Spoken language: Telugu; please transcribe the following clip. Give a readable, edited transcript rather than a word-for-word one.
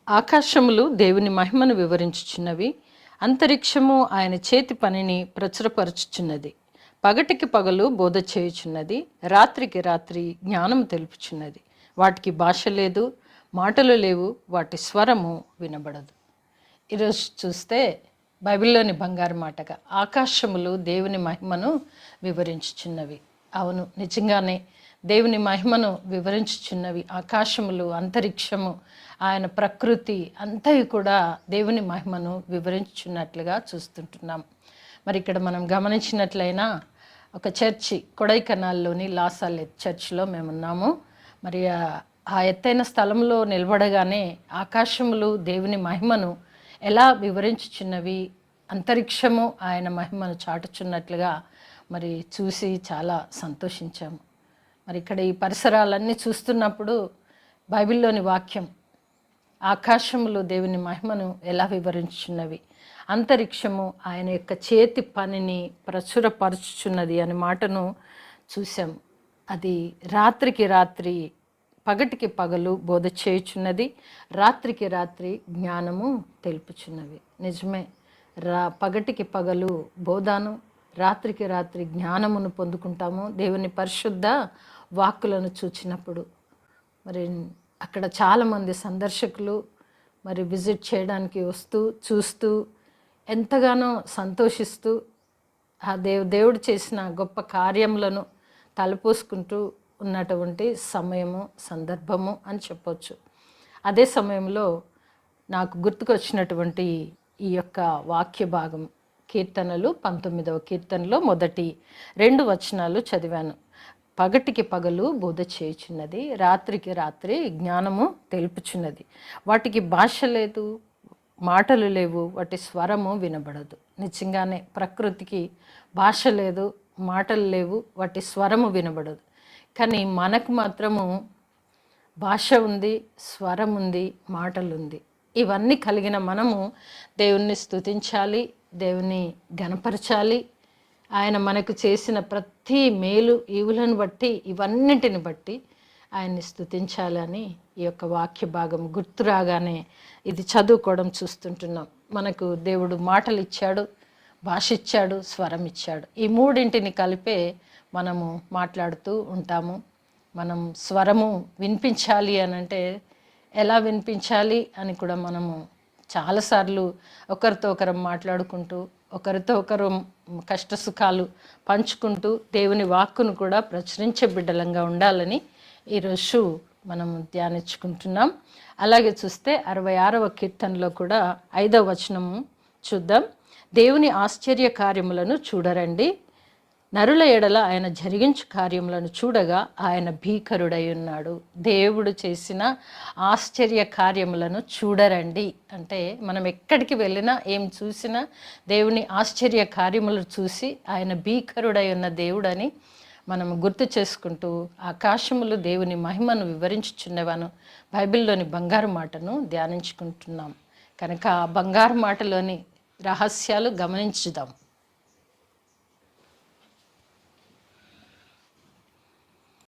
ఆకాశములు దేవుని మహిమను వివరించుచున్నవి, అంతరిక్షము ఆయన చేతి పనిని ప్రచురపరచుచున్నది. పగటికి పగలు బోధ చేయుచున్నది, రాత్రికి రాత్రి జ్ఞానము తెలుపుచున్నది. వాటికి భాష లేదు, మాటలు లేవు, వాటి స్వరము వినబడదు. ఈరోజు చూస్తే బైబిల్లోని బంగారు మాటగా ఆకాశములు దేవుని మహిమను వివరించుచున్నవి. అవును, నిజంగానే దేవుని మహిమను వివరించుచున్నవి. ఆకాశములు, అంతరిక్షము, ఆయన ప్రకృతి అంతయు కూడా దేవుని మహిమను వివరించుచున్నట్లుగా చూస్తుంటున్నాం. మరి ఇక్కడ మనం గమనించినట్లయినా ఒక చర్చి, కొడైకెనాల్లోని లాసాలెత్ చర్చ్లో మేమున్నాము. మరి ఆ ఎత్తైన స్థలంలో నిలబడగానే ఆకాశములు దేవుని మహిమను ఎలా వివరించుచున్నవి, అంతరిక్షము ఆయన మహిమను చాటుచున్నట్లుగా మరి చూసి చాలా సంతోషించాము. మరి ఇక్కడ ఈ పరిసరాలన్నీ చూస్తున్నప్పుడు బైబిల్లోని వాక్యం ఆకాశములు దేవుని మహిమను ఎలా వివరించుచున్నవి, అంతరిక్షము ఆయన యొక్క చేతి పనిని ప్రచురపరచుచున్నది అనే మాటను చూసాం. అది రాత్రికి రాత్రి, పగటికి పగలు బోధ చేయుచున్నది, రాత్రికి రాత్రి జ్ఞానము తెలుపుచున్నవి. నిజమే, పగటికి పగలు బోధను, రాత్రికి రాత్రి జ్ఞానమును పొందుకుంటాము దేవుని పరిశుద్ధ వాక్కులను చూచినప్పుడు. మరి అక్కడ చాలామంది సందర్శకులు మరి విజిట్ చేయడానికి వస్తూ చూస్తూ ఎంతగానో సంతోషిస్తూ ఆ దేవుడు చేసిన గొప్ప కార్యములను తలపోసుకుంటూ ఉన్నటువంటి సమయము, సందర్భము అని చెప్పొచ్చు. అదే సమయంలో నాకు గుర్తుకొచ్చినటువంటి ఈ యొక్క వాక్య భాగం కీర్తనలు 19వ కీర్తనలో మొదటి 2 వచనాలు చదివాను. పగటికి పగలు బోధ చేయుచున్నది, రాత్రికి రాత్రి జ్ఞానము తెలుపుచున్నది. వాటికి భాష లేదు, మాటలు లేవు, వాటి స్వరము వినబడదు. నిజంగానే ప్రకృతికి భాష లేదు, మాటలు లేవు, వాటి స్వరము వినబడదు. కానీ మనకు మాత్రము భాష ఉంది, స్వరం ఉంది, మాటలు ఉంది. ఇవన్నీ కలిగిన మనము దేవుణ్ణి స్తుతించాలి, దేవుని ఘనపరచాలి. ఆయన మనకు చేసిన ప్రతి మేలు ఈవులను బట్టి, ఇవన్నింటిని బట్టి ఆయన్ని స్తుతించాలని ఈ యొక్క వాక్య భాగం గుర్తు రాగానే ఇది చదువుకోవడం చూస్తుంటున్నాం. మనకు దేవుడు మాటలు ఇచ్చాడు, భాష ఇచ్చాడు, స్వరం ఇచ్చాడు. ఈ మూడింటిని కలిపే మనము మాట్లాడుతూ ఉంటాము. మనం స్వరము వినిపించాలి అని అంటే ఎలా వినిపించాలి అని కూడా మనము చాలాసార్లు ఒకరితో ఒకరం మాట్లాడుకుంటూ, ఒకరితో ఒకరు కష్ట సుఖాలు పంచుకుంటూ దేవుని వాక్కును కూడా ప్రచురించే బిడ్డలంగా ఉండాలని ఈరోజు మనం ధ్యానించుకుంటున్నాం. అలాగే చూస్తే 66వ కీర్తనలో కూడా 5వ వచనము చూద్దాం. దేవుని ఆశ్చర్య కార్యములను చూడరండి, నరుల ఎడల ఆయన జరిగించు కార్యములను చూడగా ఆయన భీకరుడై ఉన్నాడు. దేవుడు చేసిన ఆశ్చర్య కార్యములను చూడరండి అంటే మనం ఎక్కడికి వెళ్ళినా, ఏం చూసినా దేవుని ఆశ్చర్య కార్యములను చూసి ఆయన భీకరుడై ఉన్న దేవుడని మనం గుర్తు చేసుకుంటూ ఆకాశములు దేవుని మహిమను వివరించుచున్నవను బైబిల్లోని బంగారు మాటను ధ్యానించుకుంటున్నాం. కనుక ఆ బంగారు మాటలోని రహస్యాలు గమనించుదాం.